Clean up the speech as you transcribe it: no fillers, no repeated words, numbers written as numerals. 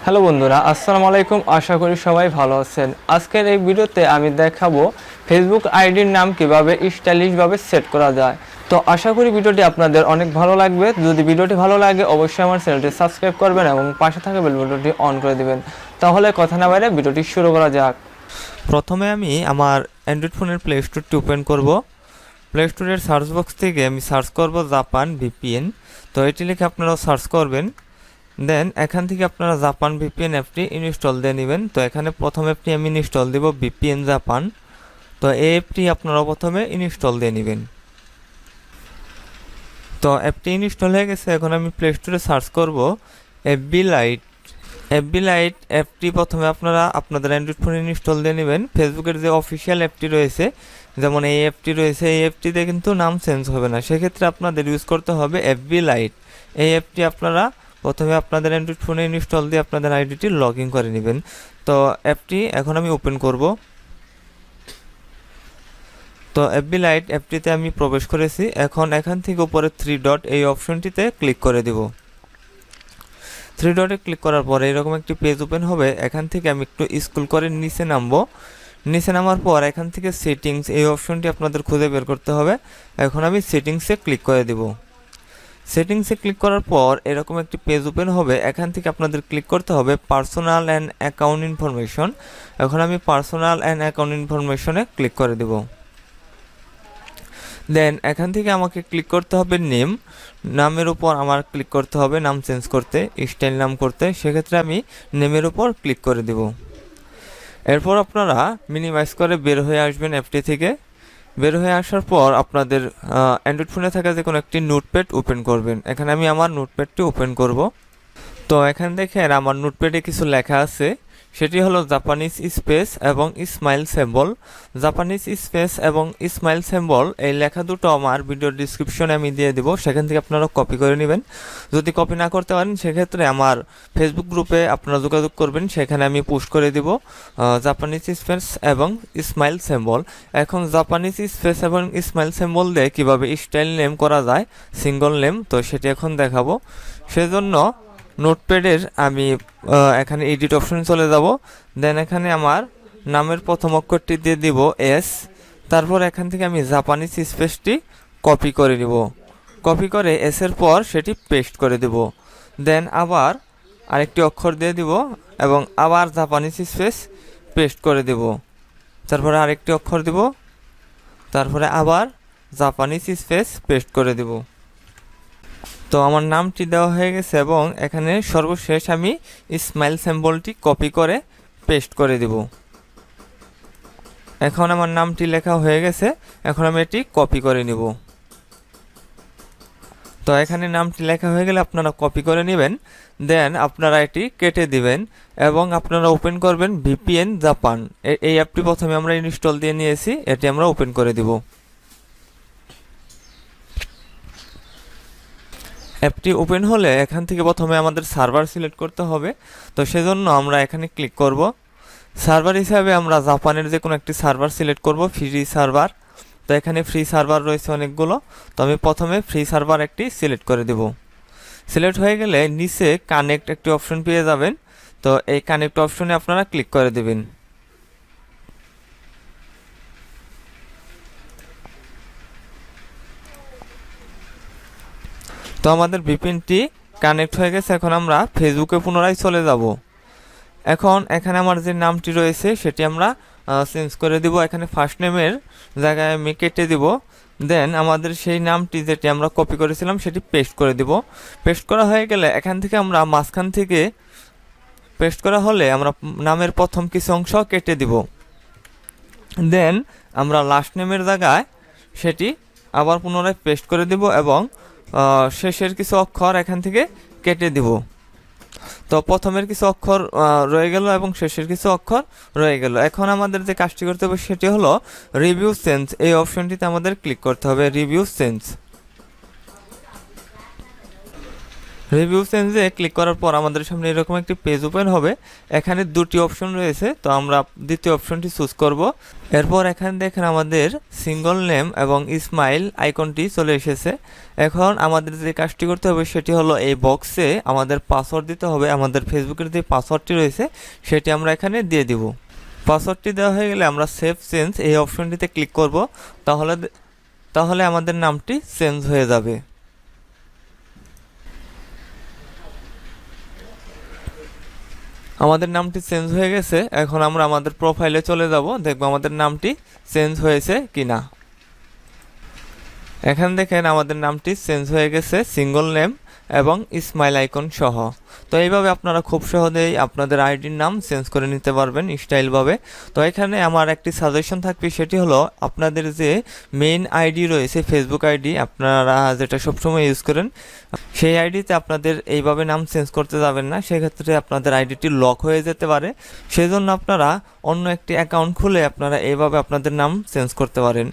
Hello বন্ধুরা, আসসালামু আলাইকুম। আশা করি সবাই ভালো আছেন। আজকের এই ভিডিওতে আমি দেখাবো ফেসবুক আইডির নাম কিভাবে স্টাইলিশভাবে সেট করা যায়। তো আশা করি ভিডিওটি আপনাদের অনেক ভালো লাগবে। যদি ভিডিওটি ভালো লাগে অবশ্যই আমার চ্যানেলটি সাবস্ক্রাইব করবেন এবং পাশে থাকা বেল বাটনটি অন করে দিবেন। তাহলে কথা না বাইরে ভিডিওটি শুরু করা যাক। প্রথমে আমি আমার অ্যান্ড্রয়েড ফোনের প্লে স্টোরটি ওপেন করব। প্লে স্টোরের সার্চ বক্স থেকে আমি সার্চ করব জাপান ভিপিএন। তো এটি লিখে আপনারাও সার্চ করবেন। দেন এখান থেকে আপনারা জাপান ভিপিএন অ্যাপটি ইনস্টল দিয়ে নেবেন। তো এখানে প্রথম অ্যাপটি আমি ইনস্টল দেব, ভিপিএন জাপান। তো এই অ্যাপটি আপনারা প্রথমে ইনস্টল দিয়ে নেবেন। তো অ্যাপটি ইনস্টল হয়ে গেছে। এখন আমি প্লে স্টোরে সার্চ করব এফবি লাইট। এফবি লাইট অ্যাপটি প্রথমে আপনারা আপনাদের অ্যান্ড্রয়েড ফোনে ইনস্টল দিয়ে নেবেন। ফেসবুকের যে অফিসিয়াল অ্যাপটি রয়েছে, যেমন এই অ্যাপটি রয়েছে, এই অ্যাপটিতে কিন্তু নাম চেঞ্জ হবে না। সেক্ষেত্রে আপনাদের ইউজ করতে হবে এফবি লাইট। এই অ্যাপটি আপনারা প্রথমে আপনাদের অ্যান্ড্রয়েড ফোনে ইনস্টল দিয়ে আপনাদের আইডিটি লগ ইন করে নেবেন। তো অ্যাপটি এখন আমি ওপেন করব। তো এফবি লাইট অ্যাপটিতে আমি প্রবেশ করেছি। এখন এখান থেকে উপরে 3 ডট এই অপশনটিতে ক্লিক করে দেব। 3 ডটে ক্লিক করার পরে এরকম একটি পেজ ওপেন হবে। এখান থেকে আমি একটু স্ক্রল করে নিচে নামবো। নিচে নামার পর এখান থেকে সেটিংস এই অপশনটি আপনাদের খুঁজে বের করতে হবে। এখন আমি সেটিংসে ক্লিক করে দেব। সেটিংসে ক্লিক করার পর এরকম একটি পেজ ওপেন হবে। এখান থেকে আপনাদের ক্লিক করতে হবে পার্সোনাল অ্যান্ড অ্যাকাউন্ট ইনফরমেশন। এখন আমি পার্সোনাল অ্যান্ড অ্যাকাউন্ট ইনফরমেশনে ক্লিক করে দেব। দেন এখান থেকে আমাকে ক্লিক করতে হবে নেম। নামের উপর আমার ক্লিক করতে হবে নাম চেঞ্জ করতে, স্টাইল নাম করতে। সেক্ষেত্রে আমি নেমের উপর ক্লিক করে দেব। এরপর আপনারা মিনিমাইজ করে বের হয়ে আসবেন অ্যাপটি থেকে। বের হয়ে আসার পর আপনাদের অ্যান্ড্রয়েড ফোনে থাকা যে কোনো একটি নোটপ্যাড ওপেন করবেন। এখানে আমি আমার নোটপ্যাডটি ওপেন করব। তো এখানে দেখেন আমার নোটপ্যাডে কিছু লেখা আছে। সেটি হলো জাপানিজ স্পেস এবং স্মাইল সিম্বল। জাপানিজ স্পেস এবং স্মাইল সিম্বল এই লেখা দুটো আমার ভিডিও ডিসক্রিপশনে আমি দিয়ে দিব, সেখান থেকে আপনারা কপি করে নেবেন। যদি কপি না করতে পারেন সেক্ষেত্রে আমার ফেসবুক গ্রুপে আপনারা যোগাযোগ করবেন, সেখানে আমি পোস্ট করে দিব জাপানিজ স্পেস এবং স্মাইল সিম্বল। এখন জাপানিজ স্পেস এবং স্মাইল সিম্বল দিয়ে কীভাবে স্টাইল নেম করা যায়, সিঙ্গল নেম, তো সেটি এখন দেখাবো। সেজন্য নোটপ্যাডের আমি এখানে এডিট অপশনে চলে যাব। দেন এখানে আমার নামের প্রথম অক্ষরটি দিয়ে দিব এস। তারপর এখান থেকে আমি জাপানিজ স্পেসটি কপি করে নিব। কপি করে এসের পর সেটি পেস্ট করে দেব। দেন আবার আরেকটি অক্ষর দিয়ে দিব এবং আবার জাপানিজ স্পেস পেস্ট করে দেব। তারপরে আরেকটি অক্ষর দিব, তারপরে আবার জাপানিজ স্পেস পেস্ট করে দেব। তো আমার নামটি দেওয়া হয়ে গেছে এবং এখানে সর্বশেষ আমি স্মাইল সিম্বলটি কপি করে পেস্ট করে দেব। এখন আমার নামটি লেখা হয়ে গেছে। এখন আমি এটি কপি করে নিব। তো এখানে নামটি লেখা হয়ে গেলে আপনারা কপি করে নেবেন। দেন আপনারা এটি কেটে দিবেন এবং আপনারা ওপেন করবেন ভিপিএন জাপান। এই অ্যাপটি প্রথমে আমরা ইনস্টল দিয়ে নিয়েছি, এটি আমরা ওপেন করে দিব। অ্যাপটি ওপেন হলে এখান থেকে প্রথমে আমাদের সার্ভার সিলেক্ট করতে হবে। তো সেজন্য আমরা এখানে ক্লিক করব। সার্ভার হিসাবে আমরা জাপানের যে কোনো একটি সার্ভার সিলেক্ট করব, ফ্রি সার্ভার। তো এখানে ফ্রি সার্ভার রয়েছে অনেকগুলো। তো আমি প্রথমে ফ্রি সার্ভার একটি সিলেক্ট করে দেব। সিলেক্ট হয়ে গেলে নিচে কানেক্ট একটি অপশন পেয়ে যাবেন। তো এই কানেক্ট অপশনে আপনারা ক্লিক করে দেবেন। তো আমাদের ভিপিএনটি কানেক্ট হয়ে গেছে। এখন আমরা ফেসবুকে পুনরায় চলে যাব। এখন এখানে আমার যে নামটি রয়েছে সেটি আমরা চেঞ্জ করে দিব। এখানে ফার্স্ট নেমের জায়গায় আমি কেটে দিব। দেন আমাদের সেই নামটি যেটি আমরা কপি করেছিলাম সেটি পেস্ট করে দিব। পেস্ট করা হয়ে গেলে এখান থেকে আমরা মাঝখান থেকে পেস্ট করা হলে আমরা নামের প্রথম কিছু অংশ কেটে দিব। দেন আমরা লাস্ট নেমের জায়গায় সেটি আবার পুনরায় পেস্ট করে দিব এবং শেষের কিছু অক্ষর এখান থেকে কেটে দিব। তো প্রথমের কিছু অক্ষর রয়ে গেল এবং শেষের কিছু অক্ষর রয়ে গেল। এখন আমাদের যে কাজটি করতে হবে সেটি হলো রিভিউ চেঞ্জ। এই অপশনটিতে আমাদের ক্লিক করতে হবে রিভিউ চেঞ্জ। রিভিউ চেঞ্জে ক্লিক করার পর আমাদের সামনে এরকম একটি পেজ ওপেন হবে। এখানে দুটি অপশন রয়েছে, তো আমরা দ্বিতীয় অপশনটি চুজ করব। এরপর এখানে দেখেন আমাদের সিঙ্গল নেম এবং স্মাইল আইকনটি চলে এসেছে। এখন আমাদের যে কাজটি করতে হবে সেটি হলো এই বক্সে আমাদের পাসওয়ার্ড দিতে হবে। আমাদের ফেসবুকের যে পাসওয়ার্ডটি রয়েছে সেটি আমরা এখানে দিয়ে দিব। পাসওয়ার্ডটি দেওয়া হয়ে গেলে আমরা সেভ চেঞ্জ এই অপশনটিতে ক্লিক করব। তাহলে আমাদের নামটি চেঞ্জ হয়ে যাবে। আমাদের নামটি চেঞ্জ হয়ে গেছে। এখন আমরা আমাদের প্রোফাইলে চলে যাব, দেখব আমাদের নামটি চেঞ্জ হয়েছে কিনা। এখানে দেখেন আমাদের নামটি চেঞ্জ হয়ে গেছে, সিঙ্গল নেম এবং স্মাইল আইকন সহ। তো এইভাবে আপনারা খুব সহজেই আপনাদের আইডির নাম চেঞ্জ করে নিতে পারবেন স্টাইলভাবে। তো এখানে আমার একটি সাজেশন থাকবে, সেটি হলো আপনাদের যে মেইন আইডি রয়েছে ফেসবুক আইডি আপনারা যেটা সবসময় ইউজ করেন, সেই আইডিতে আপনাদের এইভাবে নাম চেঞ্জ করতে যাবেন না। সেক্ষেত্রে আপনাদের আইডিটি লক হয়ে যেতে পারে। সেজন্য আপনারা অন্য একটি অ্যাকাউন্ট খুলে আপনারা এইভাবে আপনাদের নাম চেঞ্জ করতে পারেন।